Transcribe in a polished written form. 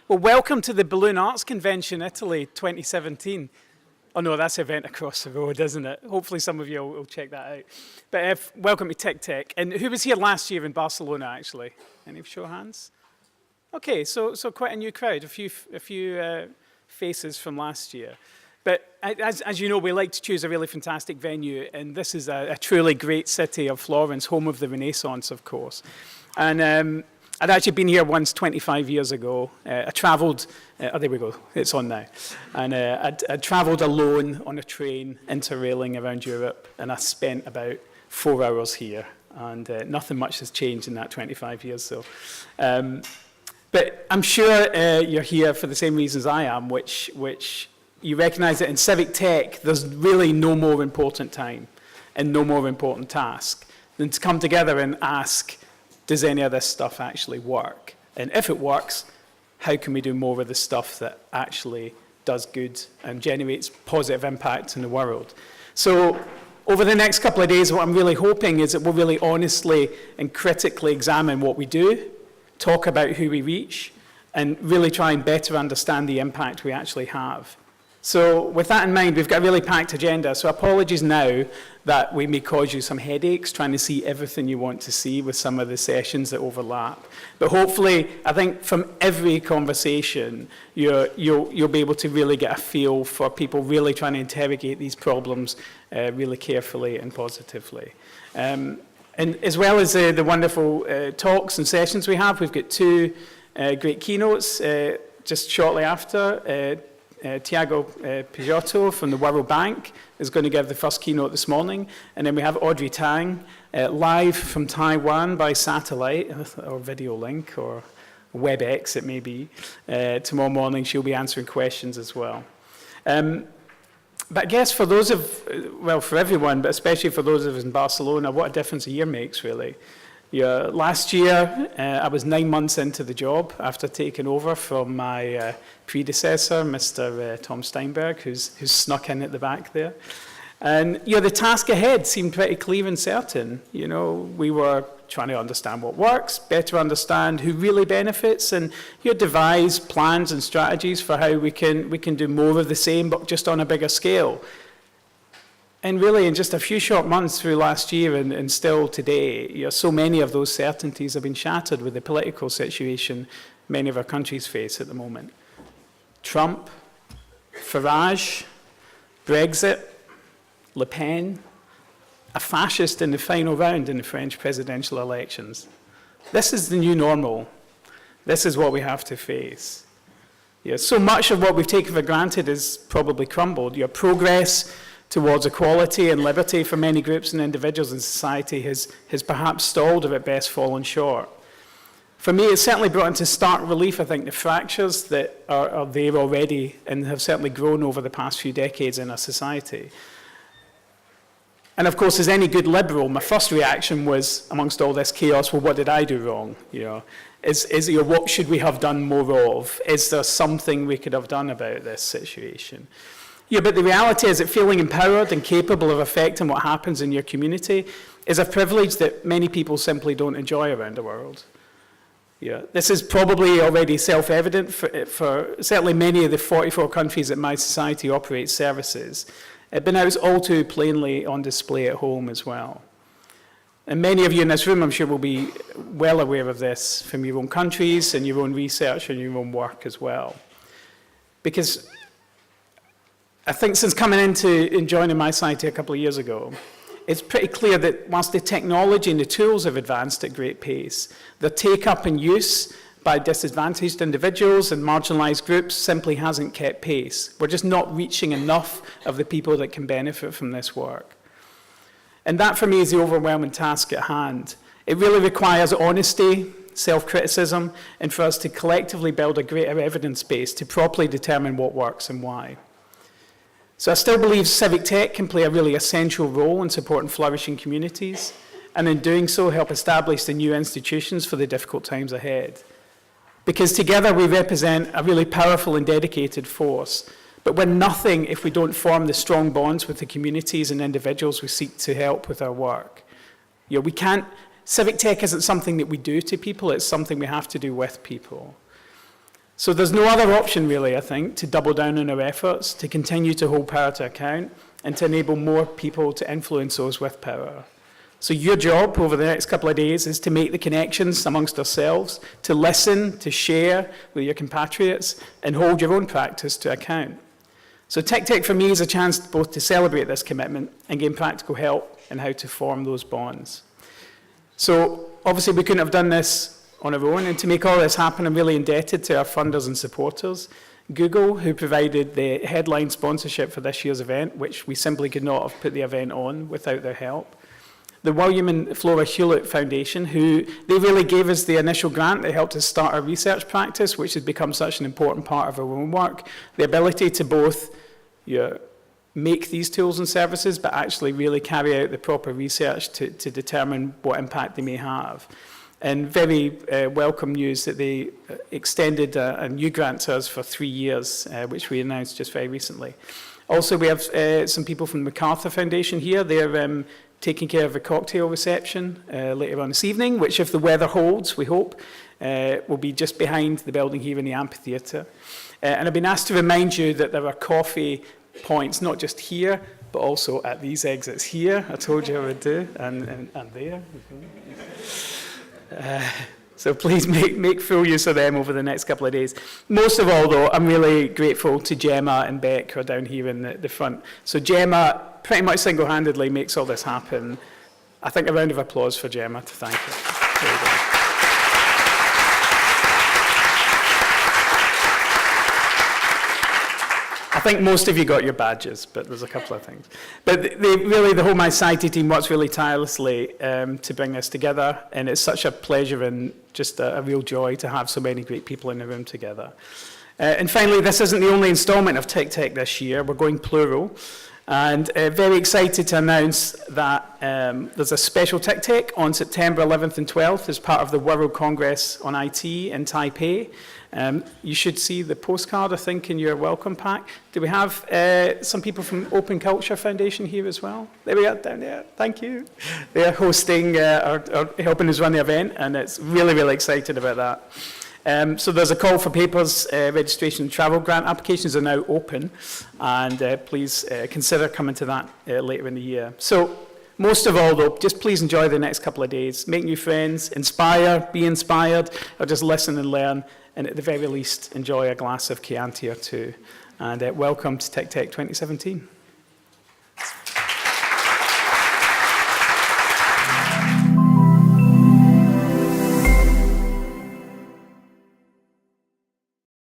Well, welcome to the Balloon Arts Convention, Italy 2017. Oh no, that's an event across the road, isn't it? Hopefully some of you will check that out. But welcome to TICTeC. And who was here last year in Barcelona, actually? Any show of hands? Okay, so quite a new crowd, a few faces from last year. But as you know, we like to choose a really fantastic venue, and this is a truly great city of Florence, home of the Renaissance, of course. And I'd actually been here once 25 years ago. I travelled, oh there we go, it's on now. And I'd travelled alone on a train interrailing around Europe, and I spent about 4 hours here. And nothing much has changed in that 25 years. So, but I'm sure you're here for the same reasons I am, which you recognise that in TICTeC, there's really no more important time and no more important task than to come together and ask, does any of this stuff actually work? And if it works, how can we do more of the stuff that actually does good and generates positive impact in the world? So over the next couple of days, what I'm really hoping is that we'll really honestly and critically examine what we do, talk about who we reach, and really try and better understand the impact we actually have. So with that in mind, we've got a really packed agenda. So apologies now that we may cause you some headaches trying to see everything you want to see with some of the sessions that overlap. But hopefully, I think from every conversation, you'll be able to really get a feel for people really trying to interrogate these problems really carefully and positively. And as well as the wonderful talks and sessions we have, we've got two great keynotes just shortly after. Tiago Pijotto from the World Bank is going to give the first keynote this morning. And then we have Audrey Tang, live from Taiwan by satellite, or video link, or WebEx it may be. Tomorrow morning she'll be answering questions as well. But I guess for those well, for everyone, but especially for those of us in Barcelona, what a difference a year makes, really. Yeah, last year, I was 9 months into the job after taking over from my predecessor, Mr. Tom Steinberg, who's snuck in at the back there. And the task ahead seemed pretty clear and certain. We were trying to understand what works, better understand who really benefits, and devise plans and strategies for how we can do more of the same, but just on a bigger scale. And really, in just a few short months through last year and still today, so many of those certainties have been shattered with the political situation many of our countries face at the moment. Trump, Farage, Brexit, Le Pen, a fascist in the final round in the French presidential elections. This is the new normal. This is what we have to face. So much of what we've taken for granted has probably crumbled. Progress towards equality and liberty for many groups and individuals in society has perhaps stalled or at best fallen short. For me, it's certainly brought into stark relief, I think, the fractures that are there already and have certainly grown over the past few decades in our society. And of course, as any good liberal, my first reaction was, amongst all this chaos, well, what did I do wrong? What should we have done more of? Is there something we could have done about this situation? But the reality is that feeling empowered and capable of affecting what happens in your community is a privilege that many people simply don't enjoy around the world. This is probably already self-evident for certainly many of the 44 countries that mySociety operates services, but now it's all too plainly on display at home as well. And many of you in this room, I'm sure, will be well aware of this from your own countries and your own research and your own work as well. Because I think since coming into and joining mySociety a couple of years ago, it's pretty clear that whilst the technology and the tools have advanced at great pace, the take-up and use by disadvantaged individuals and marginalised groups simply hasn't kept pace. We're just not reaching enough of the people that can benefit from this work. And that, for me, is the overwhelming task at hand. It really requires honesty, self-criticism, and for us to collectively build a greater evidence base to properly determine what works and why. So I still believe TICTeC can play a really essential role in supporting flourishing communities, and in doing so help establish the new institutions for the difficult times ahead. Because together we represent a really powerful and dedicated force, but we're nothing if we don't form the strong bonds with the communities and individuals we seek to help with our work. We can't, TICTeC isn't something that we do to people, it's something we have to do with people. So there's no other option really, I think, to double down on our efforts, to continue to hold power to account, and to enable more people to influence those with power. So your job over the next couple of days is to make the connections amongst ourselves, to listen, to share with your compatriots, and hold your own practice to account. So TICTeC for me is a chance both to celebrate this commitment and gain practical help in how to form those bonds. So obviously we couldn't have done this on our own, and to make all this happen, I'm really indebted to our funders and supporters. Google, who provided the headline sponsorship for this year's event, which we simply could not have put the event on without their help. The William and Flora Hewlett Foundation, who they really gave us the initial grant. They helped us start our research practice, which has become such an important part of our own work. The ability to both make these tools and services, but actually really carry out the proper research to determine what impact they may have. And very welcome news that they extended a new grant to us for 3 years, which we announced just very recently. Also, we have some people from the MacArthur Foundation here. They're taking care of a cocktail reception later on this evening, which, if the weather holds, we hope, will be just behind the building here in the amphitheatre. And I've been asked to remind you that there are coffee points, not just here, but also at these exits here. I told you I would do, and there. So please make full use of them over the next couple of days. Most of all, though, I'm really grateful to Gemma and Beck, who are down here in the front. So Gemma pretty much single-handedly makes all this happen. I think a round of applause for Gemma to thank her. There you go. I think most of you got your badges, but there's a couple of things. But the whole mySociety team works really tirelessly to bring this together, and it's such a pleasure and just a real joy to have so many great people in the room together. And finally, this isn't the only instalment of TICTeC this year. We're going plural, and very excited to announce that there's a special TICTeC on September 11th and 12th as part of the World Congress on IT in Taipei. You should see the postcard, I think, in your welcome pack. Do we have some people from Open Culture Foundation here as well? There we are, down there. Thank you. They're hosting or helping us run the event, and it's really, really excited about that. So there's a call for papers. Registration and travel grant applications are now open, and please consider coming to that later in the year. So most of all, though, just please enjoy the next couple of days. Make new friends, inspire, be inspired, or just listen and learn. And at the very least, enjoy a glass of Chianti or two. And welcome to TICTeC 2017.